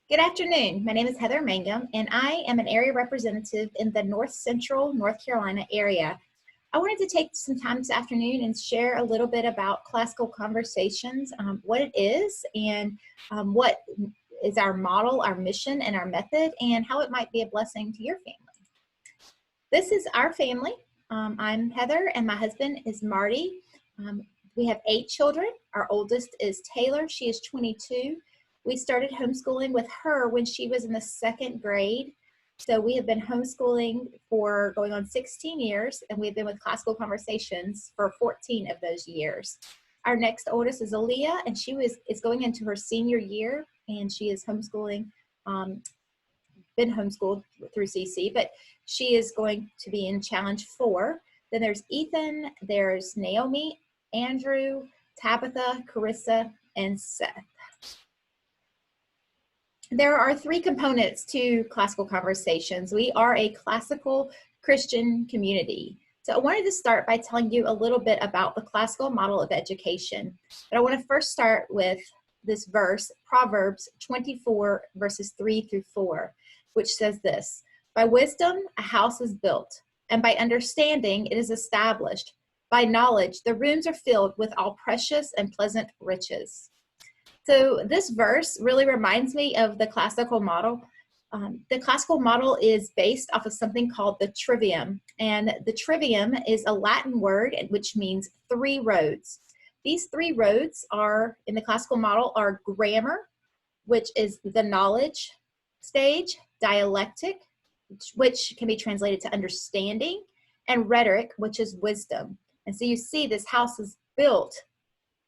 Good afternoon. My name is Heather Mangum, and I am an area representative in the North Central North Carolina area. I wanted to take some time this afternoon and share a little bit about Classical Conversations, what it is, and what is our model, our mission, and our method, and how it might be a blessing to your family. This is our family. I'm Heather, and my husband is Marty. We have 8 children. Our oldest is Taylor. She is 22. We started homeschooling with her when she was in the 2nd grade. So we have been homeschooling for going on 16 years, and we've been with Classical Conversations for 14 of those years. Our next oldest is Aaliyah, and she is going into her senior year, and she is homeschooling, been homeschooled through CC, but she is going to be in Challenge 4. Then there's Ethan, there's Naomi, Andrew, Tabitha, Carissa, and Seth. There are 3 components to Classical Conversations. We are a classical Christian community. So I wanted to start by telling you a little bit about the classical model of education. But I want to first start with this verse, Proverbs 24, verses 3 through 4, which says this: "By wisdom a house is built, and by understanding it is established. By knowledge the rooms are filled with all precious and pleasant riches." So this verse really reminds me of the classical model. The classical model is based off of something called the trivium. And the trivium is a Latin word which means 3 roads. These 3 roads are, in the classical model, are grammar, which is the knowledge stage, dialectic, which can be translated to understanding, and rhetoric, which is wisdom. And so you see this house is built,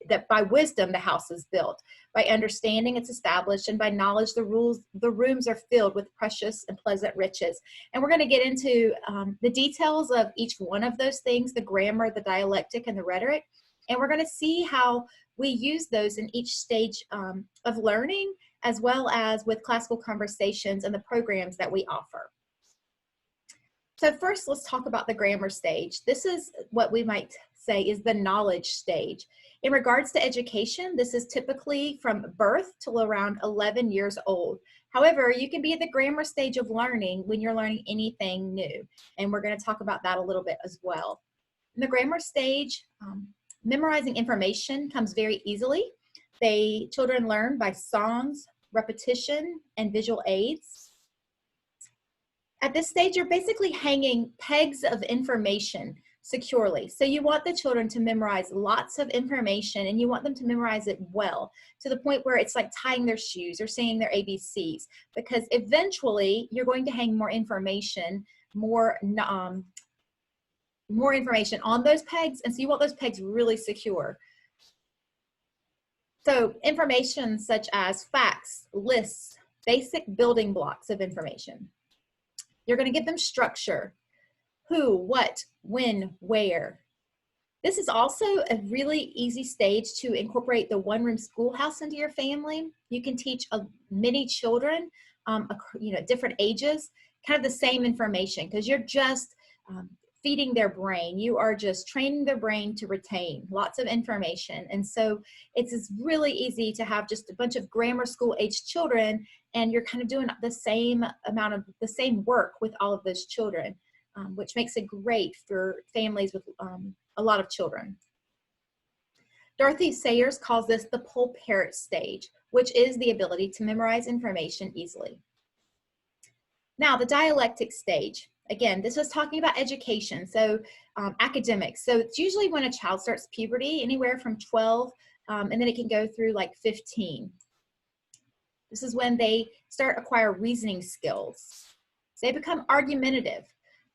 that by wisdom the house is built, by understanding it's established, and by knowledge the rooms are filled with precious and pleasant riches. And we're going to get into the details of each one of those things, the grammar, the dialectic, and the rhetoric. And we're going to see how we use those in each stage of learning, as well as with Classical Conversations and the programs that we offer. So first, let's talk about the grammar stage. This is what we might say is the knowledge stage. In regards to education, this is typically from birth till around 11 years old. However, you can be at the grammar stage of learning when you're learning anything new, and we're going to talk about that a little bit as well. In the grammar stage, memorizing information comes very easily. Children learn by songs, repetition, and visual aids. At this stage, you're basically hanging pegs of information securely. So you want the children to memorize lots of information, and you want them to memorize it well, to the point where it's like tying their shoes or saying their ABCs, because eventually you're going to hang more information, more information on those pegs, and so you want those pegs really secure. So information such as facts, lists, basic building blocks of information. You're going to give them structure: who, what, when, where. This is also a really easy stage to incorporate the one-room schoolhouse into your family. You can teach many children, different ages, kind of the same information, because you're just feeding their brain. You are just training their brain to retain lots of information. And so it's really easy to have just a bunch of grammar school age children, and you're kind of doing the same amount of the same work with all of those children, which makes it great for families with a lot of children. Dorothy Sayers calls this the pull-parrot stage, which is the ability to memorize information easily. Now, the dialectic stage. Again, this was talking about education, so academics. So it's usually when a child starts puberty, anywhere from 12, and then it can go through like 15. This is when they start acquire reasoning skills. They become argumentative.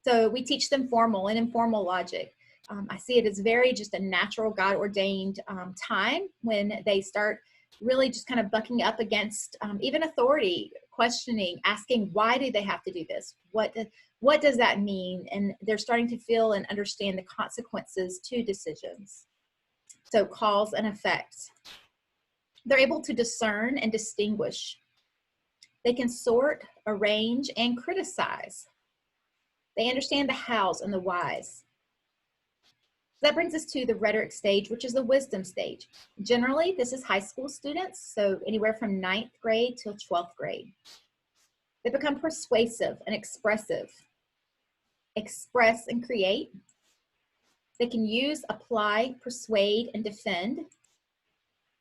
So we teach them formal and informal logic. I see it as very just a natural, God-ordained time when they start really just kind of bucking up against even authority, questioning, asking, why do they have to do this? What does that mean? And they're starting to feel and understand the consequences to decisions. So cause and effects. They're able to discern and distinguish. They can sort, arrange, and criticize. They understand the hows and the whys. That brings us to the rhetoric stage, which is the wisdom stage. Generally, this is high school students, so anywhere from 9th grade till 12th grade. They become persuasive and expressive, express and create. They can use, apply, persuade, and defend.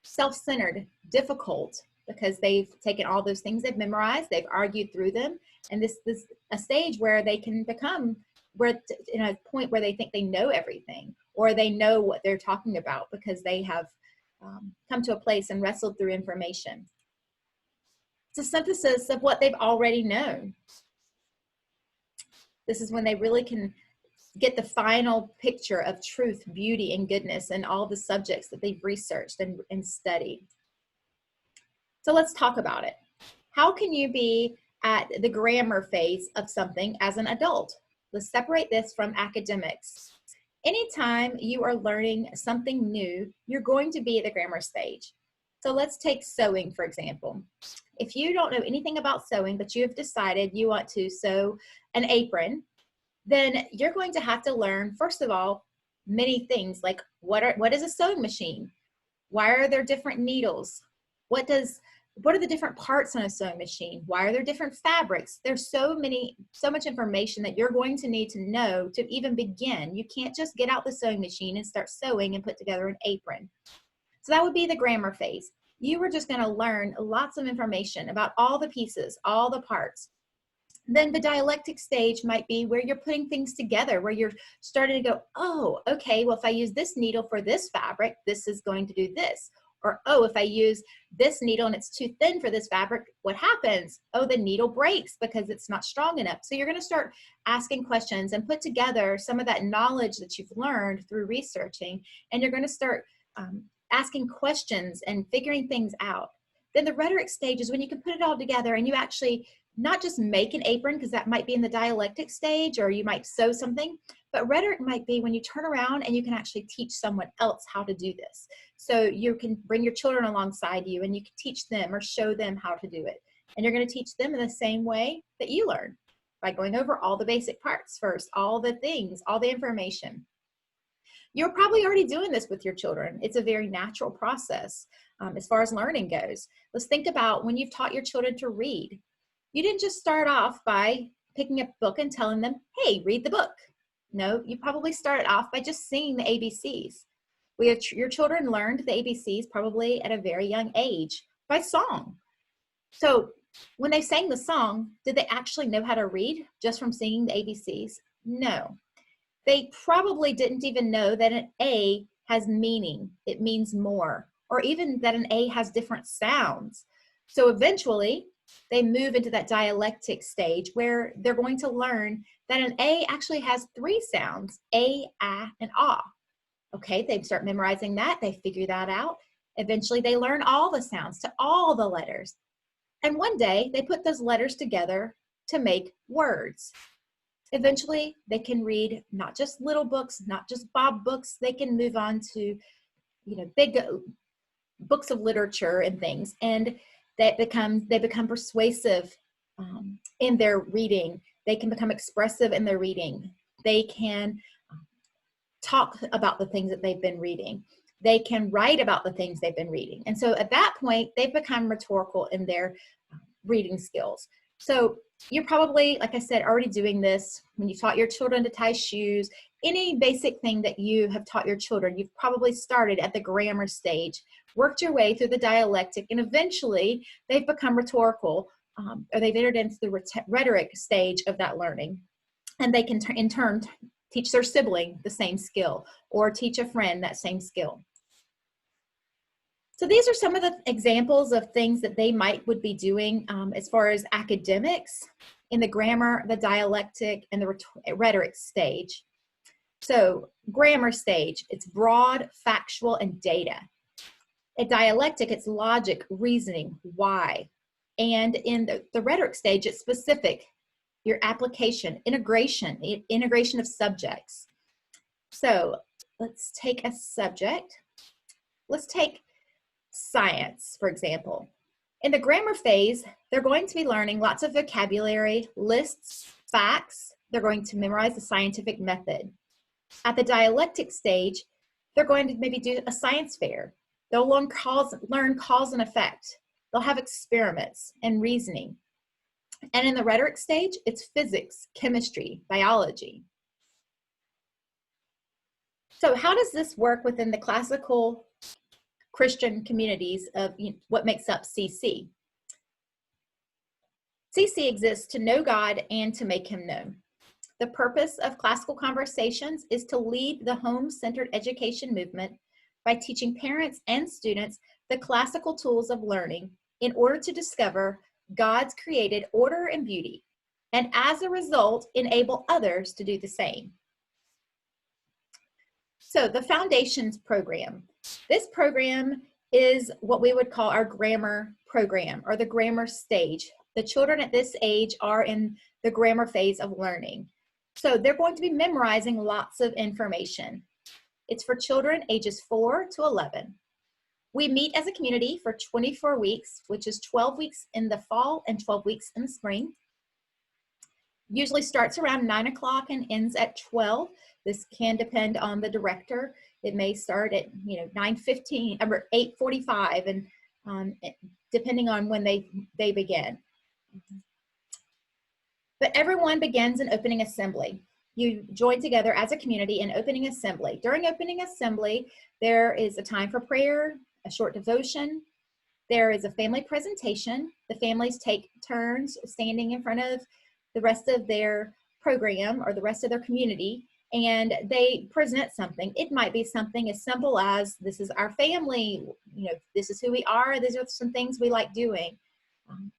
Self-centered, difficult, because they've taken all those things they've memorized, they've argued through them, and this is a stage where they can become in a point where they think they know everything, or they know what they're talking about because they have come to a place and wrestled through information. It's a synthesis of what they've already known. This is when they really can get the final picture of truth, beauty, and goodness in all the subjects that they've researched and studied. So let's talk about it. How can you be at the grammar phase of something as an adult? Let's separate this from academics. Anytime you are learning something new, you're going to be at the grammar stage. So let's take sewing, for example. If you don't know anything about sewing, but you have decided you want to sew an apron, then you're going to have to learn, first of all, many things like what is a sewing machine? Why are there different needles? What are the different parts on a sewing machine? Why are there different fabrics? There's so much information that you're going to need to know to even begin. You can't just get out the sewing machine and start sewing and put together an apron. So that would be the grammar phase. You are just going to learn lots of information about all the pieces, all the parts. Then the dialectic stage might be where you're putting things together, where you're starting to go, oh, okay, well, if I use this needle for this fabric, this is going to do this. Or, oh, if I use this needle and it's too thin for this fabric, what happens? Oh, the needle breaks because it's not strong enough. So you're going to start asking questions and put together some of that knowledge that you've learned through researching, and you're going to start asking questions and figuring things out. Then the rhetoric stage is when you can put it all together and you actually not just make an apron, because that might be in the dialectic stage, or you might sew something, but rhetoric might be when you turn around and you can actually teach someone else how to do this. So you can bring your children alongside you and you can teach them or show them how to do it. And you're going to teach them in the same way that you learn, by going over all the basic parts first, all the things, all the information. You're probably already doing this with your children. It's a very natural process as far as learning goes. Let's think about when you've taught your children to read. You didn't just start off by picking up a book and telling them, hey, read the book. No, you probably started off by just singing the ABCs. Your children learned the ABCs probably at a very young age by song. So when they sang the song, did they actually know how to read just from singing the ABCs? No. They probably didn't even know that an A has meaning. It means more. Or even that an A has different sounds. So eventually, they move into that dialectic stage where they're going to learn that an A actually has 3 sounds, A, and ah. Okay, they start memorizing that, they figure that out. Eventually they learn all the sounds to all the letters. And one day they put those letters together to make words. Eventually they can read not just little books, not just Bob books, they can move on to, big books of literature and things. And they become persuasive in their reading. They can become expressive in their reading. They can talk about the things that they've been reading. They can write about the things they've been reading. And so at that point, they've become rhetorical in their reading skills. So you're probably, like I said, already doing this when you taught your children to tie shoes. Any basic thing that you have taught your children, you've probably started at the grammar stage, worked your way through the dialectic, and eventually they've become rhetorical, or they've entered into the rhetoric stage of that learning. And they can, in turn, teach their sibling the same skill, or teach a friend that same skill. So these are some of the examples of things that they would be doing as far as academics in the grammar, the dialectic, and the rhetoric stage. So grammar stage, it's broad, factual, and data. At dialectic, it's logic, reasoning, why. And in the rhetoric stage, it's specific, your application, integration of subjects. So let's take a subject. Let's take science, for example. In the grammar phase, they're going to be learning lots of vocabulary, lists, facts. They're going to memorize the scientific method. At the dialectic stage, they're going to maybe do a science fair. They'll learn cause and effect. They'll have experiments and reasoning. And in the rhetoric stage, it's physics, chemistry, biology. So how does this work within the classical Christian communities of what makes up CC? CC exists to know God and to make him known. The purpose of Classical Conversations is to lead the home-centered education movement by teaching parents and students the classical tools of learning in order to discover God's created order and beauty, and as a result, enable others to do the same. So the Foundations program. This program is what we would call our grammar program, or the grammar stage. The children at this age are in the grammar phase of learning. So they're going to be memorizing lots of information. It's for children ages 4 to 11. We meet as a community for 24 weeks, which is 12 weeks in the fall and 12 weeks in the spring. Usually starts around 9 o'clock and ends at 12. This can depend on the director. It may start at 9:15 or 8:45, and depending on when they begin. But everyone begins an opening assembly. You join together as a community in opening assembly. During opening assembly, there is a time for prayer, a short devotion. There is a family presentation. The families take turns standing in front of the rest of their program or the rest of their community, and they present something. It might be something as simple as, this is our family, this is who we are, these are some things we like doing.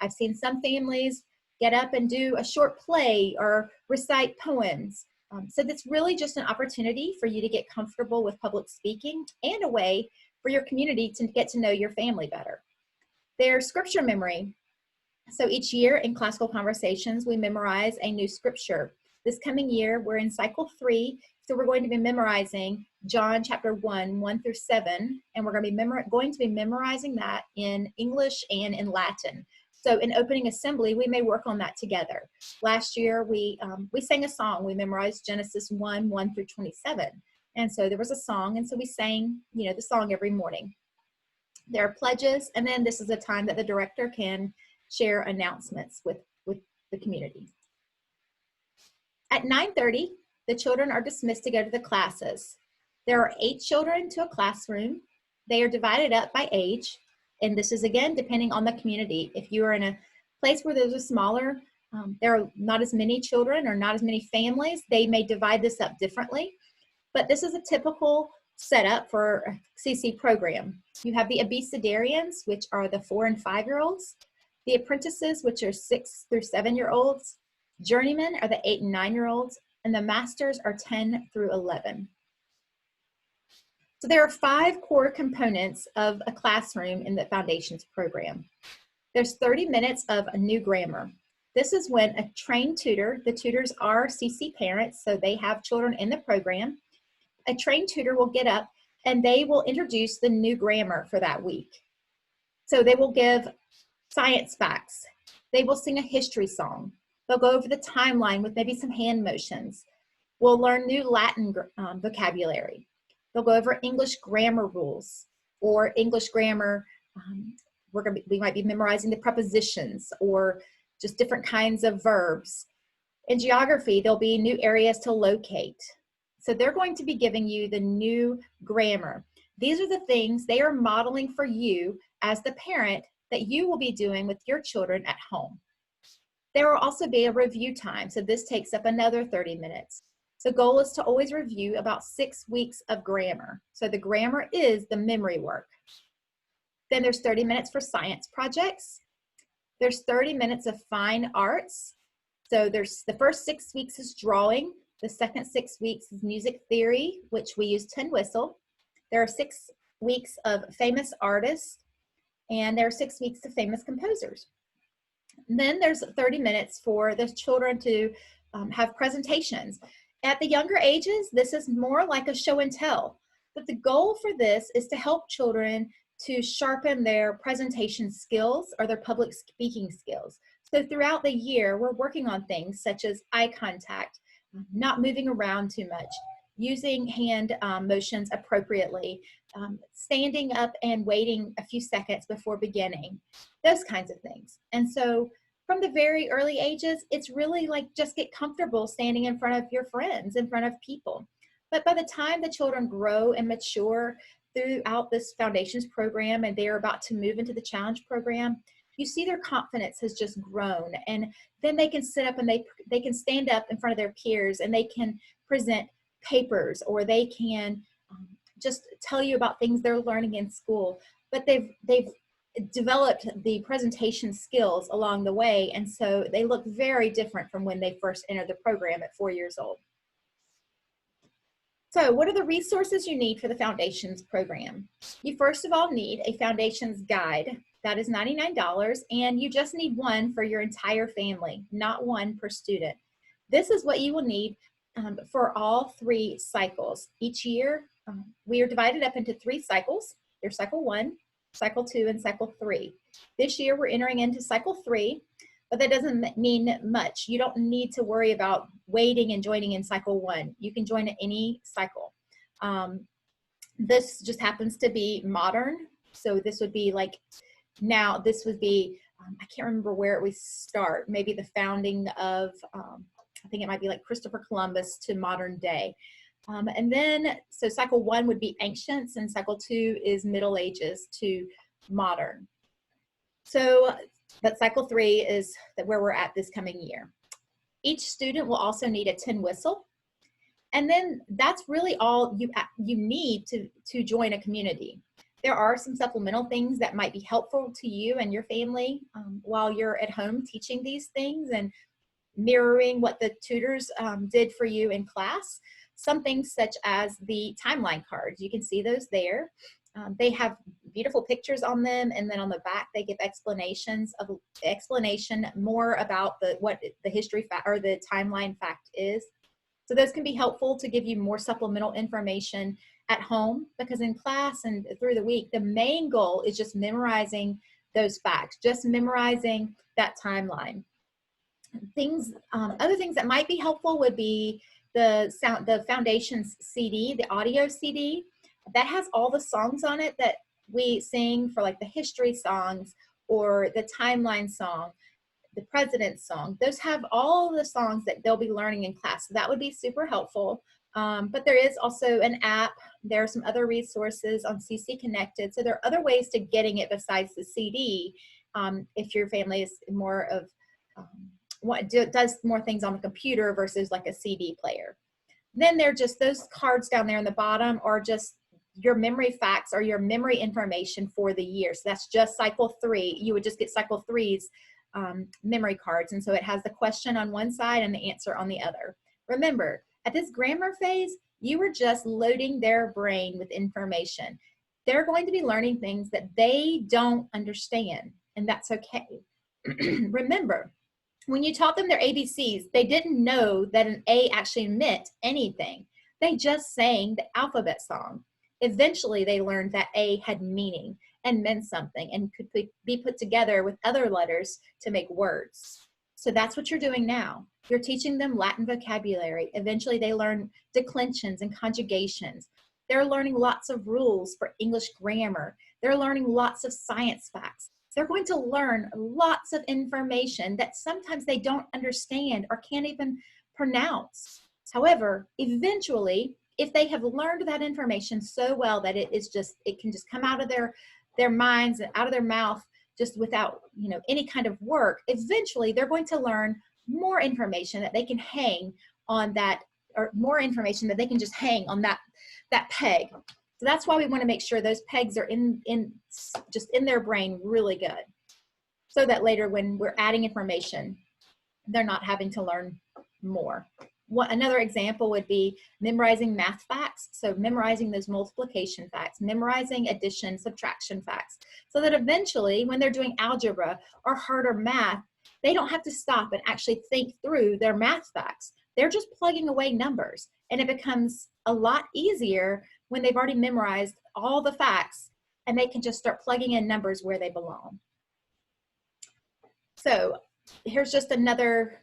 I've seen some families get up and do a short play or recite poems. So that's really just an opportunity for you to get comfortable with public speaking and a way for your community to get to know your family better. There's scripture memory. So each year in Classical Conversations, we memorize a new scripture. This coming year, we're in cycle 3, so we're going to be memorizing John chapter 1, 1 through 7, and we're going to be memorizing that in English and in Latin. So in opening assembly, we may work on that together. Last year, we sang a song. We memorized Genesis 1, 1 through 27. And so there was a song, and so we sang, the song every morning. There are pledges, and then this is a time that the director can share announcements with the community. At 9:30, the children are dismissed to go to the classes. There are 8 children to a classroom. They are divided up by age. And this is, again, depending on the community. If you are in a place where there's a smaller, there are not as many children or not as many families, they may divide this up differently. But this is a typical setup for a CC program. You have the abecedarians, which are the 4 and 5-year-olds. The apprentices, which are 6 through 7-year-olds. Journeymen are the 8 and 9-year-olds. And the masters are 10 through 11. So there are 5 core components of a classroom in the Foundations program. There's 30 minutes of a new grammar. This is when a trained tutor, the tutors are CC parents, so they have children in the program. A trained tutor will get up and they will introduce the new grammar for that week. So they will give science facts. They will sing a history song. They'll go over the timeline with maybe some hand motions. We'll learn new Latin vocabulary. They'll go over English grammar rules or English grammar. We might be memorizing the prepositions or just different kinds of verbs. In geography, there'll be new areas to locate. So they're going to be giving you the new grammar. These are the things they are modeling for you as the parent that you will be doing with your children at home. There will also be a review time. So this takes up another 30 minutes. The goal is to always review about 6 weeks of grammar. So the grammar is the memory work. Then there's 30 minutes for science projects. There's 30 minutes of fine arts. So there's the first 6 weeks is drawing. The second 6 weeks is music theory, which we use tin whistle. There are 6 weeks of famous artists, and there are 6 weeks of famous composers. And then there's 30 minutes for the children to have presentations. At the younger ages, this is more like a show and tell, but the goal for this is to help children to sharpen their presentation skills or their public speaking skills. So throughout the year, we're working on things such as eye contact, not moving around too much, using hand motions appropriately, standing up and waiting a few seconds before beginning, those kinds of things. And so from the very early ages, it's really like just get comfortable standing in front of your friends, in front of people. But by the time the children grow and mature throughout this foundations program and they're about to move into the challenge program, you see their confidence has just grown. And then they can sit up and they can stand up in front of their peers and they can present papers, or they can just tell you about things they're learning in school. But they've developed the presentation skills along the way, and so they look very different from when they first entered the program at 4 years old. So what are the resources you need for the Foundations program? You first of all need a Foundations guide. That is $99, and you just need one for your entire family, not one per student. This is what you will need for all 3 cycles. Each year, we are divided up into 3 cycles. There's cycle 1, cycle 2, and cycle 3. This year, we're entering into cycle 3. But that doesn't mean much. You don't need to worry about waiting and joining in cycle 1. You can join at any cycle. This just happens to be modern. So this would be like, now this would be, I can't remember where it would start. Maybe the founding of, I think it might be like Christopher Columbus to modern day. And then, so cycle 1 would be ancients, and cycle 2 is Middle Ages to modern. So, but cycle 3 is where we're at this coming year. Each student will also need a tin whistle. And then that's really all you need to join a community. There are some supplemental things that might be helpful to you and your family while you're at home teaching these things and mirroring what the tutors did for you in class. Some things such as the timeline cards. You can see those there. They have beautiful pictures on them, and then on the back they give explanation more about what the history fact or the timeline fact is. So those can be helpful to give you more supplemental information at home, because in class and through the week, the main goal is just memorizing those facts, just memorizing that timeline. Other things that might be helpful would be the Foundations CD, the audio CD. That has all the songs on it that we sing for, like the history songs or the timeline song, the president's song. Those have all the songs that they'll be learning in class. So that would be super helpful. But there is also an app. There are some other resources on CC Connected. So there are other ways to getting it besides the CD if your family is more of, does more things on the computer versus like a CD player. Then they're just those cards down there in the bottom are just your memory facts or your memory information for the year. So that's just cycle 3. You would just get cycle 3's memory cards. And so it has the question on one side and the answer on the other. Remember, at this grammar phase, you are just loading their brain with information. They're going to be learning things that they don't understand, and that's okay. Remember, when you taught them their ABCs, they didn't know that an A actually meant anything. They just sang the alphabet song. Eventually, they learned that A had meaning and meant something and could be put together with other letters to make words. So that's what you're doing now. You're teaching them Latin vocabulary. Eventually, they learn declensions and conjugations. They're learning lots of rules for English grammar. They're learning lots of science facts. They're going to learn lots of information that sometimes they don't understand or can't even pronounce. However, eventually, if they have learned that information so well that it can just come out of their minds and out of their mouth just without any kind of work, eventually they're going to learn more information that they can hang on that, or more information that they can just hang on that peg. So that's why we want to make sure those pegs are just in their brain really good, so that later when we're adding information, they're not having to learn more. Another example would be memorizing math facts. So memorizing those multiplication facts, memorizing addition, subtraction facts, so that eventually when they're doing algebra or harder math, they don't have to stop and actually think through their math facts. They're just plugging away numbers, and it becomes a lot easier when they've already memorized all the facts and they can just start plugging in numbers where they belong. So here's just another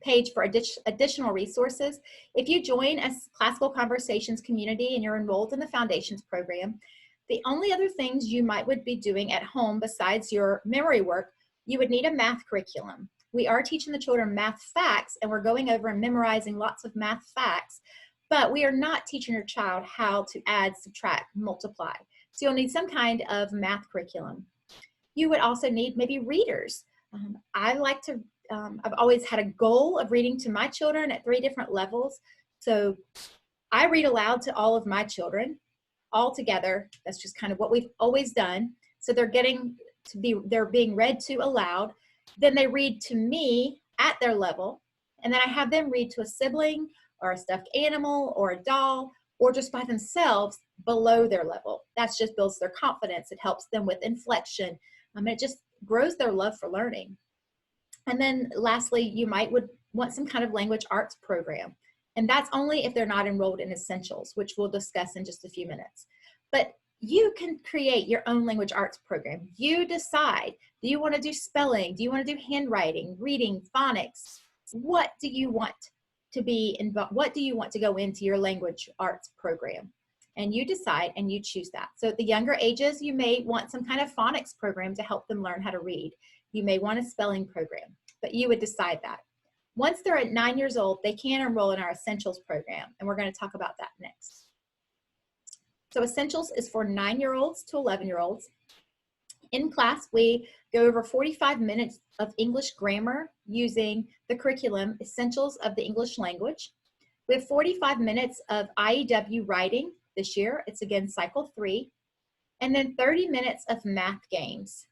page for additional resources. If you join a Classical Conversations community and you're enrolled in the Foundations program, the only other things you would be doing at home besides your memory work, you would need a math curriculum. We are teaching the children math facts, and we're going over and memorizing lots of math facts, but we are not teaching your child how to add, subtract, multiply. So you'll need some kind of math curriculum. You would also need maybe readers. I've always had a goal of reading to my children at 3 different levels. So I read aloud to all of my children all together. That's just kind of what we've always done. So they're being read to aloud. Then they read to me at their level. And then I have them read to a sibling or a stuffed animal or a doll, or just by themselves below their level. That just builds their confidence. It helps them with inflection. It just grows their love for learning. And then lastly, you would want some kind of language arts program. And that's only if they're not enrolled in Essentials, which we'll discuss in just a few minutes. But you can create your own language arts program. You decide, do you want to do spelling? Do you want to do handwriting, reading, phonics? What do you want to be involved? What do you want to go into your language arts program? And you decide and you choose that. So at the younger ages, you may want some kind of phonics program to help them learn how to read. You may want a spelling program, but you would decide that. Once they're at 9 years old, they can enroll in our Essentials program, and we're going to talk about that next. So Essentials is for 9-year-olds to 11-year-olds. In class, we go over 45 minutes of English grammar using the curriculum Essentials of the English Language. We have 45 minutes of IEW writing this year. It's again cycle 3. And then 30 minutes of math games.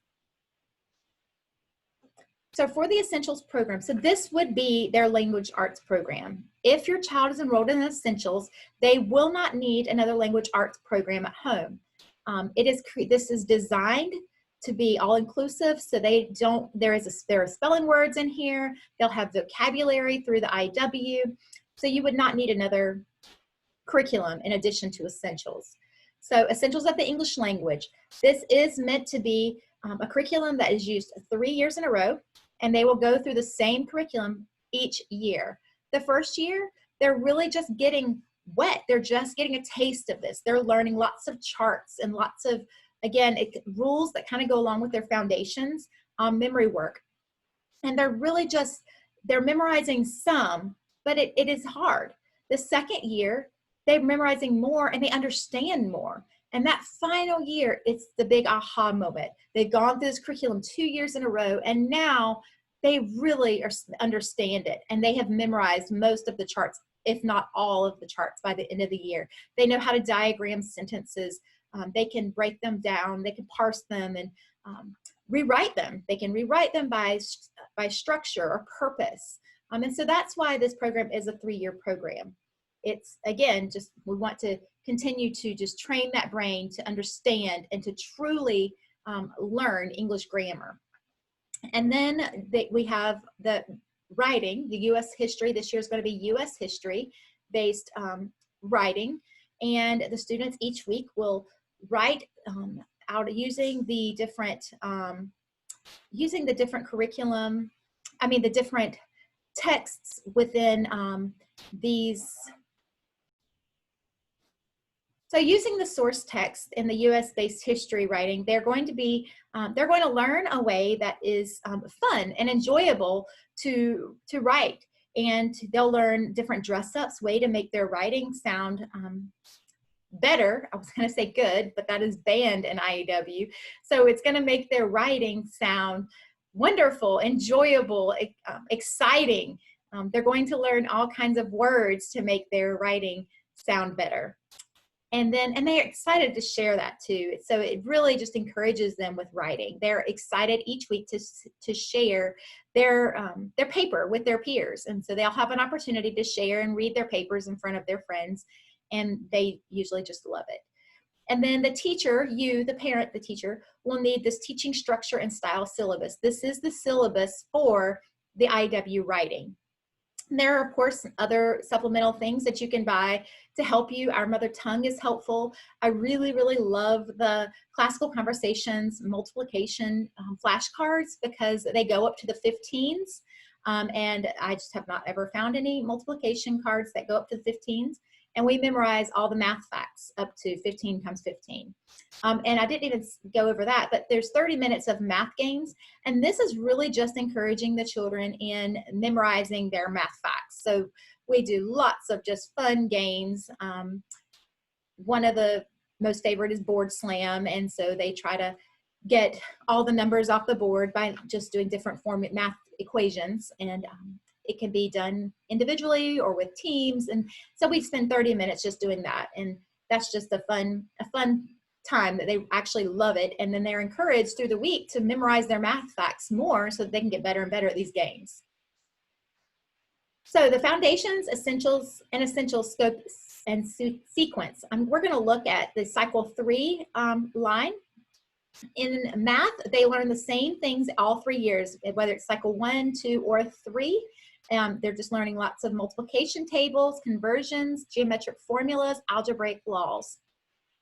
So for the Essentials program, so this would be their language arts program. If your child is enrolled in Essentials, they will not need another language arts program at home. This is designed to be all-inclusive, so there are spelling words in here. They'll have vocabulary through the IEW, so you would not need another curriculum in addition to Essentials. So Essentials of the English Language. This is meant to be a curriculum that is used 3 years in a row, and they will go through the same curriculum each year. The first year, they're really just getting wet. They're just getting a taste of this. They're learning lots of charts and lots of, again, rules that kind of go along with their foundations, memory work. And they're memorizing some, but it is hard. The second year, they're memorizing more and they understand more. And that final year, it's the big aha moment. They've gone through this curriculum 2 years in a row, and now they really understand it. And they have memorized most of the charts, if not all of the charts, by the end of the year. They know how to diagram sentences. They can break them down. They can parse them and rewrite them. They can rewrite them by structure or purpose. And so that's why this program is a 3-year program. It's, again, just we want to continue to just train that brain to understand and to truly learn English grammar. And then we have the writing, the U.S. history. This year is going to be U.S. history based writing. And the students each week will write out using the different curriculum, the different texts within these. So using the source text in the U.S.-based history writing, they're going to learn a way that is fun and enjoyable to write. And they'll learn different dress-ups, way to make their writing sound better. I was going to say good, but that is banned in IEW. So it's going to make their writing sound wonderful, enjoyable, exciting. They're going to learn all kinds of words to make their writing sound better. And they're excited to share that too. So it really just encourages them with writing. They're excited each week to share their paper with their peers. And so they'll have an opportunity to share and read their papers in front of their friends. And they usually just love it. And then the teacher, the parent, the teacher, will need this teaching structure and style syllabus. This is the syllabus for the IEW writing. There are, of course, other supplemental things that you can buy to help you. Our mother tongue is helpful. I really, really love the classical conversations multiplication flashcards because they go up to the 15s. And I just have not ever found any multiplication cards that go up to the 15s. And we memorize all the math facts up to 15 times 15. And I didn't even go over that, but there's 30 minutes of math games. And this is really just encouraging the children in memorizing their math facts. So we do lots of just fun games. One of the most favorite is board slam. And so they try to get all the numbers off the board by just doing different math equations. And it can be done individually or with teams. And so we spend 30 minutes just doing that. And that's just a fun time that they actually love it. And then they're encouraged through the week to memorize their math facts more so that they can get better and better at these games. So the foundations, essentials, and essential scope and sequence. We're going to look at the cycle 3 line. In math, they learn the same things all 3 years, whether it's cycle 1, 2, or 3. They're just learning lots of multiplication tables, conversions, geometric formulas, algebraic laws.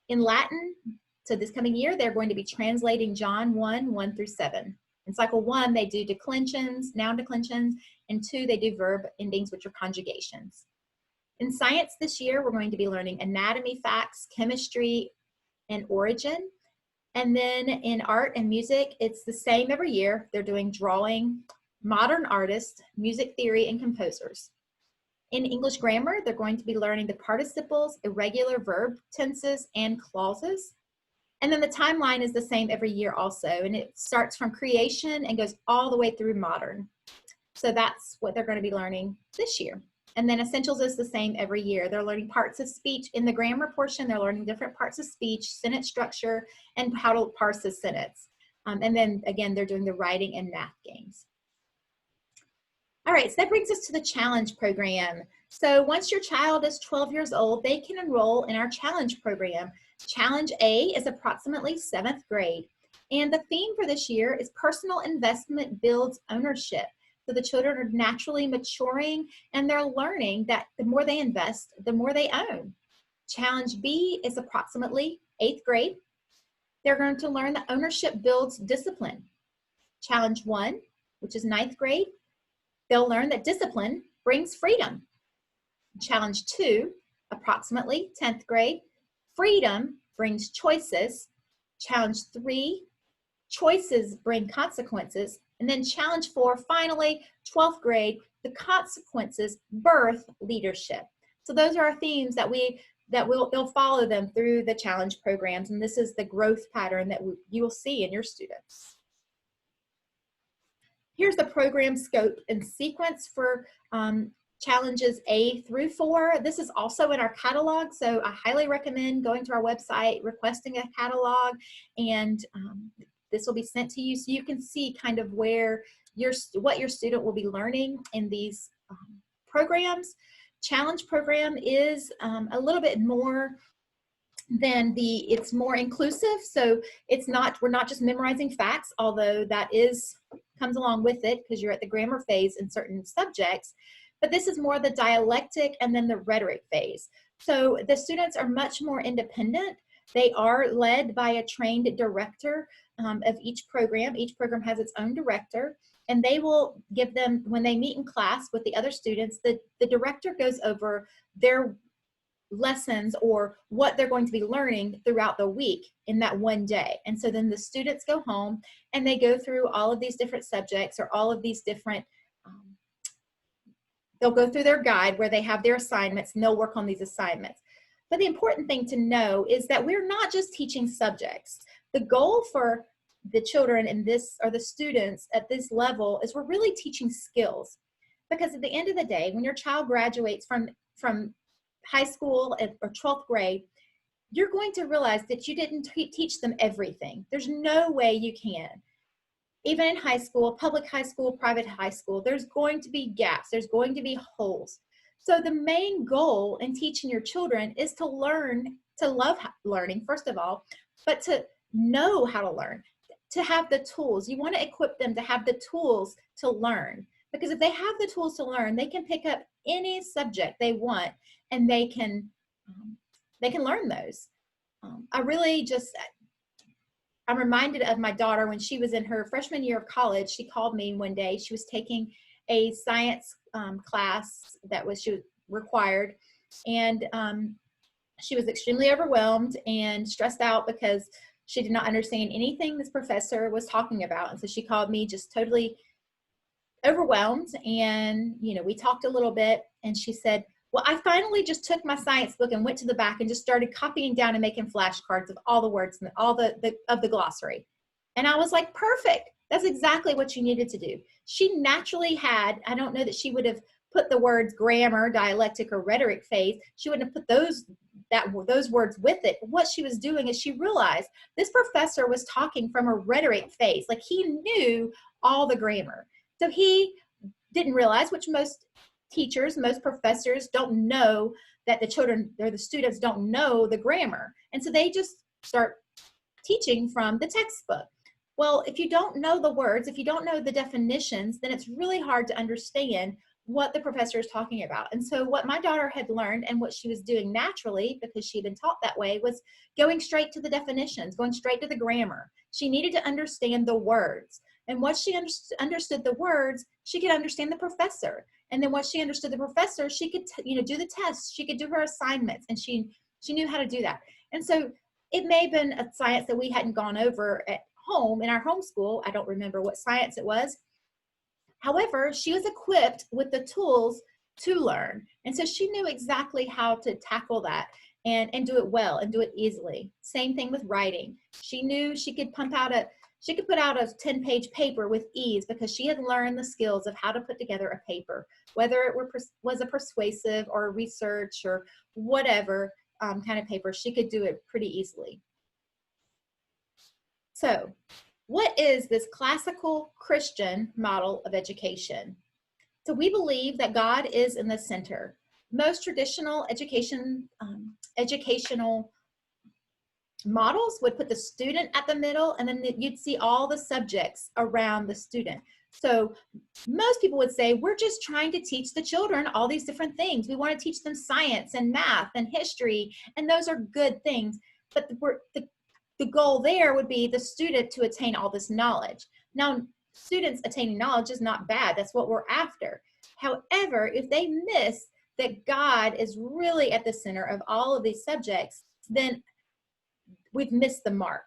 In Latin, so this coming year, they're going to be translating John 1, 1 through 7. In cycle 1, they do declensions, noun declensions, and 2, they do verb endings, which are conjugations. In science this year, we're going to be learning anatomy facts, chemistry, and origin. And then in art and music, it's the same every year. They're doing drawing, modern artists, music theory, and composers. In English grammar, they're going to be learning the participles, irregular verb tenses, and clauses. And then the timeline is the same every year also, and it starts from creation and goes all the way through modern. So that's what they're going to be learning this year. And then essentials is the same every year. They're learning parts of speech. In the grammar portion, they're learning different parts of speech, sentence structure, and how to parse a sentence. And then again, they're doing the writing and math games. All right, so that brings us to the challenge program. So once your child is 12 years old, they can enroll in our challenge program. Challenge A is approximately 7th grade. And the theme for this year is personal investment builds ownership. So the children are naturally maturing and they're learning that the more they invest, the more they own. Challenge B is approximately 8th grade. They're going to learn that ownership builds discipline. Challenge 1, which is 9th grade, they'll learn that discipline brings freedom. Challenge 2, approximately 10th grade, freedom brings choices. Challenge 3, choices bring consequences. And then challenge 4, finally, 12th grade, the consequences birth leadership. So those are our themes that they'll follow them through the challenge programs. And this is the growth pattern that you will see in your students. Here's the program scope and sequence for challenges A through 4. This is also in our catalog, so I highly recommend going to our website, requesting a catalog, and this will be sent to you so you can see kind of what your student will be learning in these programs. Challenge program is a little bit more than it's more inclusive. So we're not just memorizing facts, although that comes along with it because you're at the grammar phase in certain subjects, but this is more the dialectic and then the rhetoric phase. So the students are much more independent. They are led by a trained director of each program. Each program has its own director, and they will give them, when they meet in class with the other students, the director goes over their lessons or what they're going to be learning throughout the week in that one day. And so then the students go home and they go through all of these different subjects or all of these different, they'll go through their guide where they have their assignments and they'll work on these assignments. But the important thing to know is that we're not just teaching subjects. The goal for the children in this, or the students at this level, is we're really teaching skills. Because at the end of the day, when your child graduates from high school or 12th grade, you're going to realize that you didn't teach them everything. There's no way you can. Even in high school, public high school, private high school, there's going to be gaps. There's going to be holes. So the main goal in teaching your children is to learn, to love learning, first of all, but to know how to learn, to have the tools. You want to equip them to have the tools to learn. Because if they have the tools to learn, they can pick up any subject they want, and they can learn those. I'm reminded of my daughter when she was in her freshman year of college. She called me one day. She was taking a science class that she was required, and she was extremely overwhelmed and stressed out because she did not understand anything this professor was talking about. And so she called me just totally overwhelmed, and we talked a little bit, and she said, well, I finally just took my science book and went to the back and just started copying down and making flashcards of all the words and all of the glossary. And I was like, perfect. That's exactly what you needed to do. She naturally had, I don't know that she would have put the words grammar, dialectic, or rhetoric phase. She wouldn't have put those words with it. What she was doing is she realized this professor was talking from a rhetoric phase. Like, he knew all the grammar. So he didn't realize, which most teachers, most professors don't know, that the children or the students don't know the grammar. And so they just start teaching from the textbook. Well, if you don't know the words, if you don't know the definitions, then it's really hard to understand what the professor is talking about. And so what my daughter had learned, and what she was doing naturally because she'd been taught that way, was going straight to the definitions, going straight to the grammar. She needed to understand the words. And once she understood the words, she could understand the professor. And then once she understood the professor, she could do the tests, she could do her assignments, and she knew how to do that. And so it may have been a science that we hadn't gone over at home in our homeschool. I don't remember what science it was. However, she was equipped with the tools to learn. And so she knew exactly how to tackle that and do it well and do it easily. Same thing with writing. She knew she could put out a 10-page paper with ease because she had learned the skills of how to put together a paper, whether it was a persuasive or a research or whatever kind of paper. She could do it pretty easily. So, what is this classical Christian model of education? So we believe that God is in the center. Most traditional educational models would put the student at the middle, and then you'd see all the subjects around the student. So most people would say, we're just trying to teach the children all these different things. We want to teach them science and math and history, and those are good things. But the goal there would be the student to attain all this knowledge. Now, students attaining knowledge is not bad. That's what we're after. However, if they miss that God is really at the center of all of these subjects, then we've missed the mark.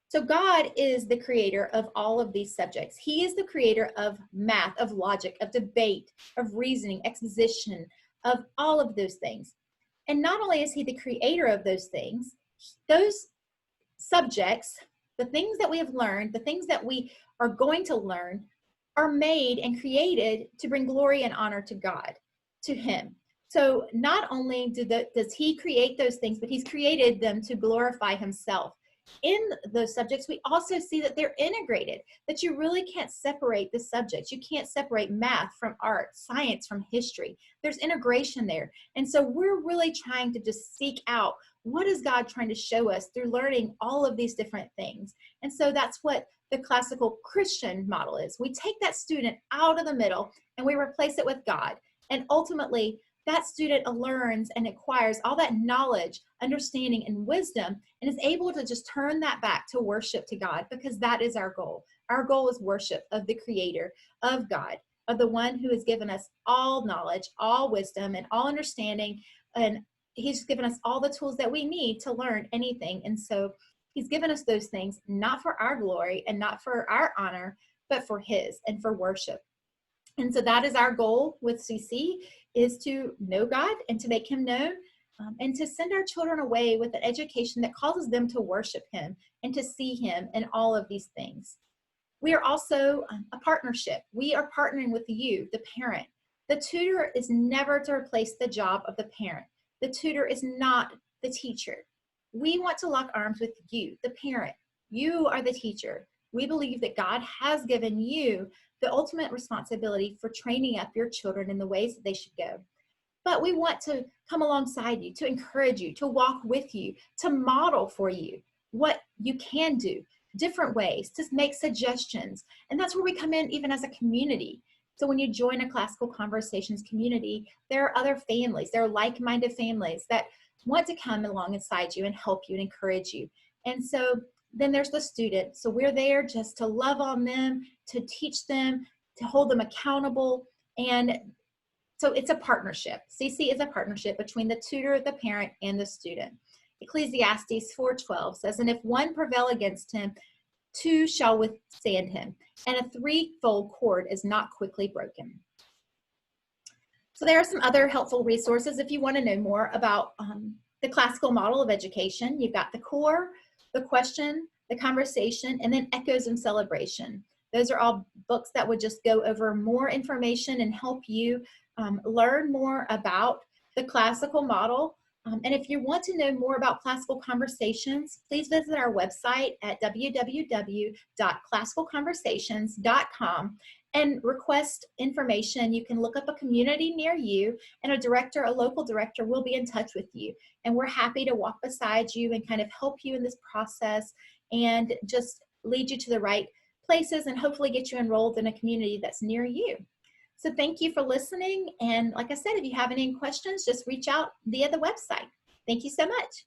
So God is the creator of all of these subjects. He is the creator of math, of logic, of debate, of reasoning, exposition, of all of those things. And not only is he the creator of those things, those subjects, the things that we have learned, the things that we are going to learn, are made and created to bring glory and honor to God, to him. So not only does he create those things, but he's created them to glorify himself. In those subjects, we also see that they're integrated, that you really can't separate the subjects. You can't separate math from art, science from history. There's integration there. And so we're really trying to just seek out, what is God trying to show us through learning all of these different things? And so that's what the classical Christian model is. We take that student out of the middle and we replace it with God. And ultimately, that student learns and acquires all that knowledge, understanding, and wisdom, and is able to just turn that back to worship to God, because that is our goal. Our goal is worship of the Creator, of God, of the one who has given us all knowledge, all wisdom, and all understanding, and he's given us all the tools that we need to learn anything. And so he's given us those things, not for our glory and not for our honor, but for his and for worship. And so that is our goal with CC, is to know God and to make him known, and to send our children away with an education that causes them to worship him and to see him in all of these things. We are also a partnership. We are partnering with you, the parent. The tutor is never to replace the job of the parent. The tutor is not the teacher. We want to lock arms with you, the parent. You are the teacher. We believe that God has given you the ultimate responsibility for training up your children in the ways that they should go. But we want to come alongside you, to encourage you, to walk with you, to model for you what you can do, different ways, to make suggestions. And that's where we come in even as a community. So when you join a Classical Conversations community, there are other families, there are like-minded families that want to come alongside you and help you and encourage you. And so then there's the student. So we're there just to love on them, to teach them, to hold them accountable. And so it's a partnership. CC is a partnership between the tutor, the parent, and the student. Ecclesiastes 4:12 says, and if one prevail against him, two shall withstand him, and a threefold cord is not quickly broken. So there are some other helpful resources if you want to know more about the classical model of education. You've got the core, the question, the conversation, and then echoes and celebration. Those are all books that would just go over more information and help you learn more about the classical model. And if you want to know more about Classical Conversations, please visit our website at www.classicalconversations.com and request information. You can look up a community near you, and a local director will be in touch with you. And we're happy to walk beside you and kind of help you in this process and just lead you to the right places and hopefully get you enrolled in a community that's near you. So thank you for listening. And like I said, if you have any questions, just reach out via the website. Thank you so much.